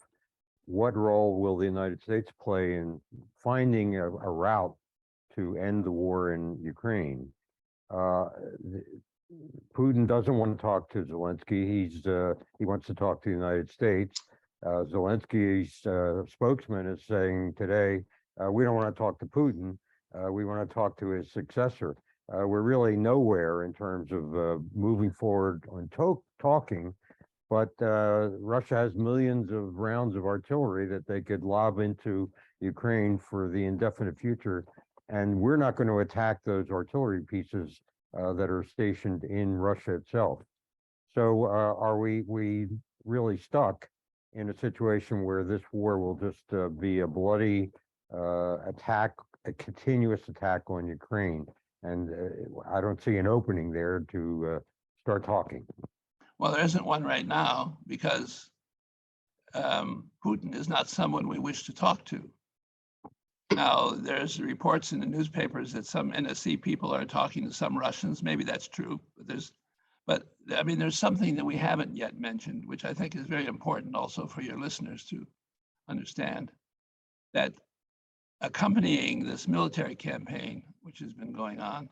what role will the United States play in finding a route to end the war in Ukraine? Putin doesn't want to talk to Zelensky. He wants to talk to the United States. Zelensky's spokesman is saying today, we don't want to talk to Putin. We want to talk to his successor. We're really nowhere in terms of moving forward on talking, but Russia has millions of rounds of artillery that they could lob into Ukraine for the indefinite future. And we're not going to attack those artillery pieces that are stationed in Russia itself. So are we really stuck in a situation where this war will just be a bloody attack, a continuous attack on Ukraine? And I don't see an opening there to start talking. Well, there isn't one right now because Putin is not someone we wish to talk to. Now, there's reports in the newspapers that some NSC people are talking to some Russians. Maybe that's true, but I mean, there's something that we haven't yet mentioned, which I think is very important also for your listeners to understand, that accompanying this military campaign, which has been going on,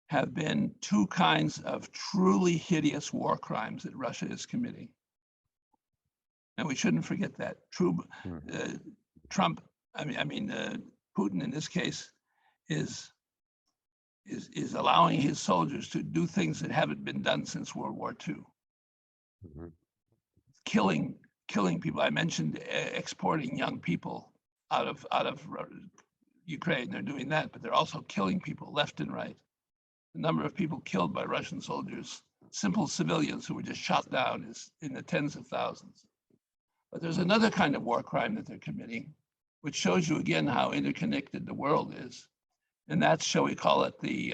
have been two kinds of truly hideous war crimes that Russia is committing. And we shouldn't forget that. Trump, Putin in this case is allowing his soldiers to do things that haven't been done since World War II. Mm-hmm. Killing people. I mentioned exporting young people out of Ukraine. They're doing that, but they're also killing people left and right. The number of people killed by Russian soldiers, simple civilians who were just shot down, is in the tens of thousands. But there's another kind of war crime that they're committing, which shows you again how interconnected the world is. And that's, shall we call it, the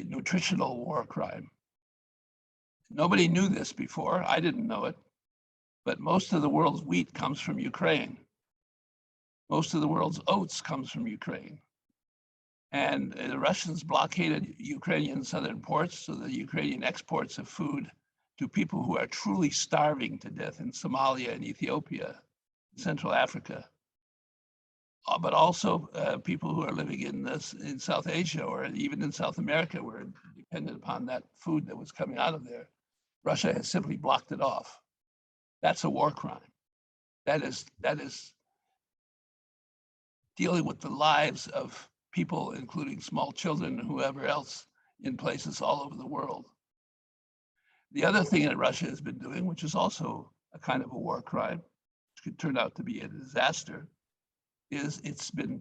nutritional war crime. Nobody knew this before. I didn't know it, but most of the world's wheat comes from Ukraine. Most of the world's oats comes from Ukraine. And the Russians blockaded Ukrainian southern ports, so the Ukrainian exports of food to people who are truly starving to death in Somalia and Ethiopia, Central Africa, but also people who are living in South Asia or even in South America were dependent upon that food that was coming out of there. Russia has simply blocked it off. That's a war crime. That is dealing with the lives of people, including small children and whoever else in places all over the world. The other thing that Russia has been doing, which is also a kind of a war crime, which could turn out to be a disaster, is it's been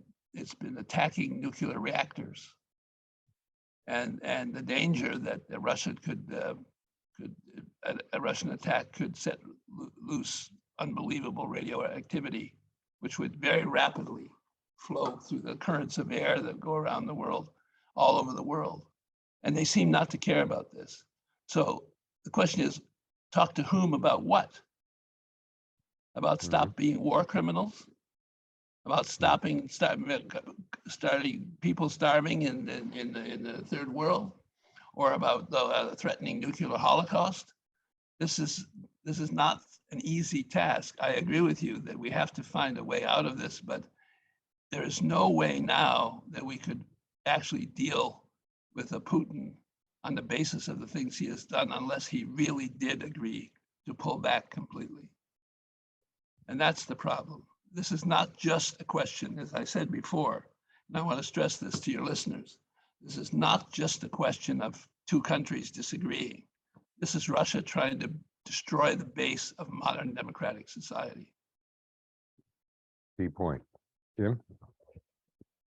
attacking nuclear reactors, and the danger that a Russian attack could set loose unbelievable radioactivity, which would very rapidly flow through the currents of air that go around the world, all over the world. And they seem not to care about this. So the question is, talk to whom about what? About stop being war criminals? About starting people starving in the third world, or about threatening nuclear holocaust? This is not an easy task. I agree with you that we have to find a way out of this, but there is no way now that we could actually deal with a Putin on the basis of the things he has done unless he really did agree to pull back completely. And that's the problem. This is not just a question, as I said before, and I want to stress this to your listeners. This is not just a question of two countries disagreeing. This is Russia trying to destroy the base of modern democratic society. Key point. Jim?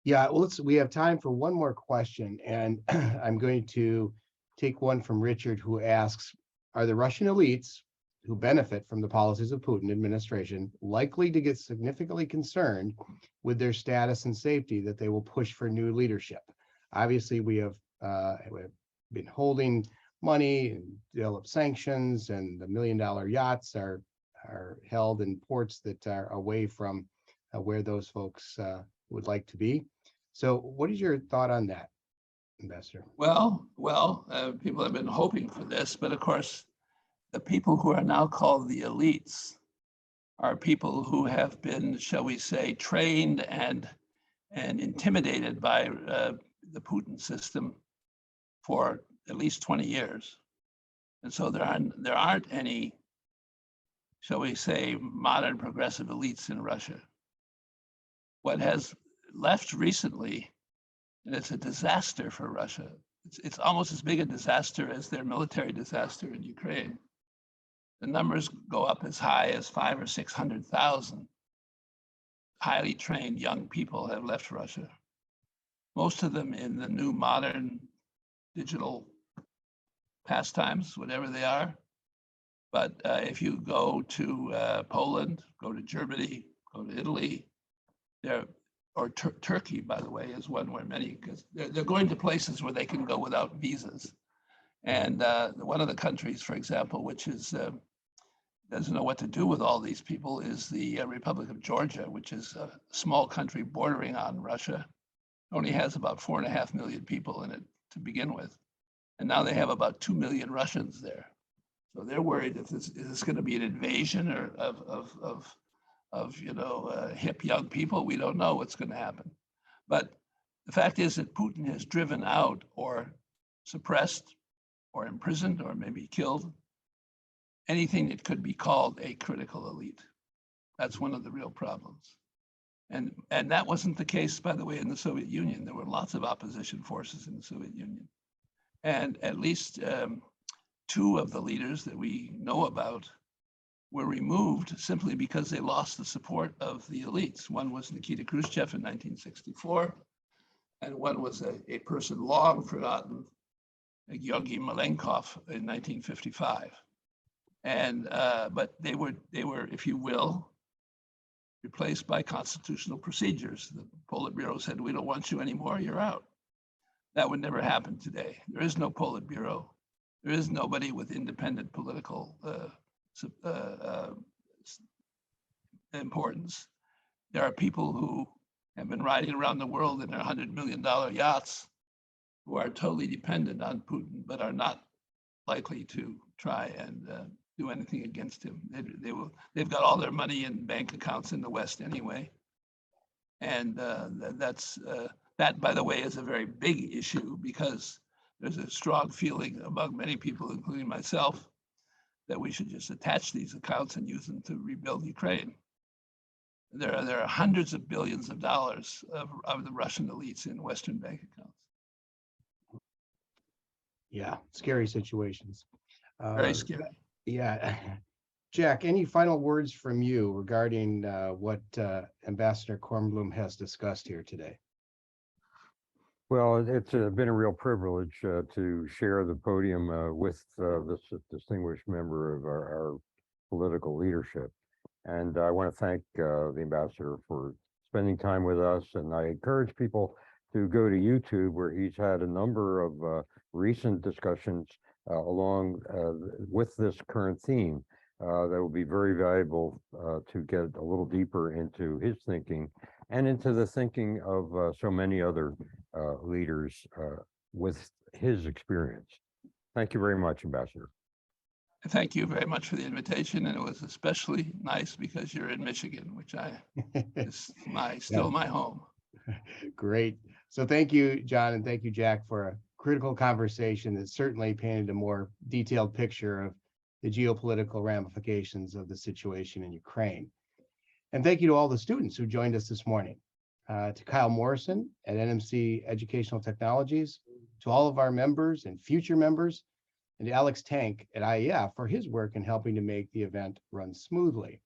Yeah, well, we have time for one more question, and I'm going to take one from Richard, who asks, are the Russian elites who benefit from the policies of Putin administration likely to get significantly concerned with their status and safety that they will push for new leadership? Obviously, we have been holding money and developed sanctions, and the $1 million yachts are held in ports that are away from where those folks would like to be. So what is your thought on that, Ambassador? Well, people have been hoping for this, but of course, the people who are now called the elites are people who have been, shall we say, trained and intimidated by the Putin system for at least 20 years. And so there aren't any, shall we say, modern progressive elites in Russia. What has left recently, and it's a disaster for Russia, it's almost as big a disaster as their military disaster in Ukraine. The numbers go up as high as 500,000 or 600,000 highly trained young people have left Russia. Most of them in the new modern digital pastimes, whatever they are. But if you go to Poland, go to Germany, go to Italy, Turkey, by the way, is one where many, because they're going to places where they can go without visas. And one of the countries, for example, which is doesn't know what to do with all these people is the Republic of Georgia, which is a small country bordering on Russia. It only has about 4.5 million people in it to begin with. And now they have about 2 million Russians there. So they're worried if is this going to be an invasion or of hip young people. We don't know what's going to happen. But the fact is that Putin has driven out or suppressed or imprisoned or maybe killed anything that could be called a critical elite. That's one of the real problems. And that wasn't the case, by the way, in the Soviet Union. There were lots of opposition forces in the Soviet Union. And at least 2 of the leaders that we know about were removed simply because they lost the support of the elites. One was Nikita Khrushchev in 1964, and one was a person long forgotten, Georgy Malenkov in 1955. And but they were, if you will, replaced by constitutional procedures. The Politburo said, we don't want you anymore, you're out. That would never happen today. There is no Politburo. There is nobody with independent political importance. There are people who have been riding around the world in their $100 million yachts who are totally dependent on Putin, but are not likely to try and do anything against him. They've got all their money in bank accounts in the West anyway. And that, by the way, is a very big issue, because there's a strong feeling among many people, including myself, that we should just attach these accounts and use them to rebuild Ukraine. There are hundreds of billions of dollars of the Russian elites in Western bank accounts. Yeah, scary situations. Very scary. Yeah. Jack, any final words from you regarding what Ambassador Kornblum has discussed here today? Well, it's been a real privilege to share the podium with this distinguished member of our political leadership. And I want to thank the ambassador for spending time with us. And I encourage people to go to YouTube, where he's had a number of recent discussions along with this current theme that will be very valuable to get a little deeper into his thinking and into the thinking of so many other leaders with his experience. Thank you very much, Ambassador. Thank you very much for the invitation, and it was especially nice because you're in Michigan, which is still my home. Great. So thank you, John, and thank you, Jack, for a critical conversation that certainly painted a more detailed picture of the geopolitical ramifications of the situation in Ukraine. And thank you to all the students who joined us this morning, to Kyle Morrison at NMC Educational Technologies, to all of our members and future members, and to Alex Tank at IAF for his work in helping to make the event run smoothly.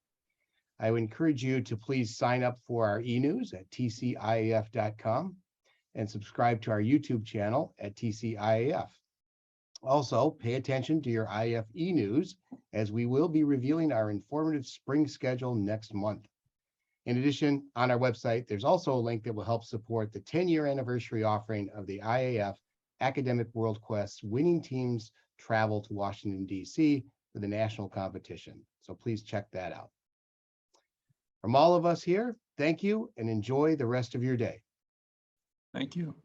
I would encourage you to please sign up for our e-news at tciaf.com and subscribe to our YouTube channel at TCIAF. Also, pay attention to your IAF e-news, as we will be revealing our informative spring schedule next month. In addition, on our website, there's also a link that will help support the 10-year anniversary offering of the IAF Academic World Quest winning team's travel to Washington, D.C. for the national competition. So please check that out. From all of us here, thank you and enjoy the rest of your day. Thank you.